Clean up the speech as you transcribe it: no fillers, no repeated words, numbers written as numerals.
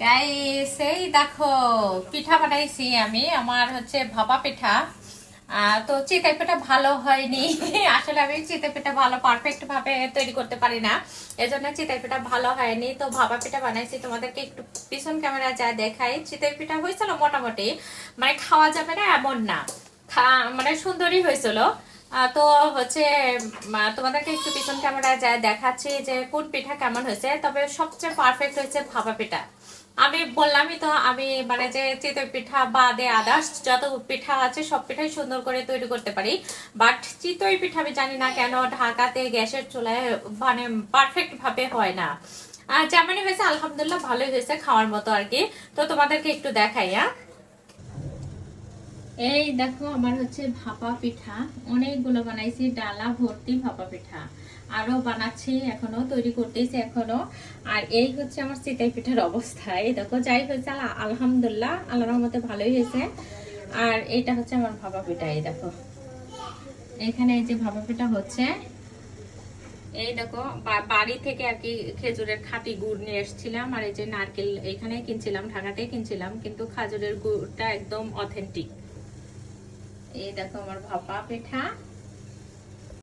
Guys এই দেখো পিঠা বানাইছি আমি। আমার হচ্ছে ভাপা পিঠা। তো চিতই পিঠা ভালো হয়নি। আসলে আমি চিতই পিঠা ভালো পারফেক্ট ভাবে তৈরি করতে পারি না, এজন্য চিতই পিঠা ভালো হয়নি। তো ভাপা পিঠা বানাইছি, তোমাদেরকে একটু পিছন ক্যামেরা যা দেখাই। চিতই পিঠা হয়েছিল মোটামুটি, মানে খাওয়া যাবে না এমন না, মানে সুন্দরই হয়েছিল। তো হচ্ছে তোমাদেরকে একটু পিছন ক্যামেরায় যা দেখাচ্ছি যে কোন পিঠা কেমন হয়েছে। তবে সবচেয়ে পারফেক্ট হয়েছে ভাপা পিঠা। আমি বললামই তো, আমি মানে যে চিতই পিঠা বাদে আদার্স যত পিঠা আছে সব পিঠাই সুন্দর করে তৈরি করতে পারি। বাট চিতই পিঠা আমি জানি না কেন ঢাকাতে গ্যাসের চুলায় মানে পারফেক্ট ভাবে হয় না। আর যেমনই হয়েছে আলহামদুলিল্লাহ ভালোই হয়েছে, খাওয়ার মতো আর কি। তো তোমাদেরকে একটু দেখাই। এই দেখো আমার হচ্ছে ভাপা পিঠা, অনেকগুলো বানাইছি, ডালা ভর্তি ভাপা পিঠা। আরো বানাচ্ছি, এখনো তৈরি করতেছি এখনো। আর এই হচ্ছে আমার চিতই পিঠার অবস্থা। এই দেখো যাই হয়েছে আলহামদুলিল্লাহ আল্লাহর রহমতে ভালোই হয়েছে। আর এটা হচ্ছে আমার ভাপা পিঠা। এই দেখো এখানে এই যে ভাপা পিঠা হচ্ছে। এই দেখো বাড়ি থেকে আর কি খেজুরের খাঁটি গুড় নিয়ে এসেছিলাম। আর এই যে নারকেল এখানে কিনছিলাম, ঢাকাতেই কিনছিলাম, কিন্তু খাজুরের গুড়টা একদম অথেন্টিক। এই দেখো আমার ভাপা পিঠা।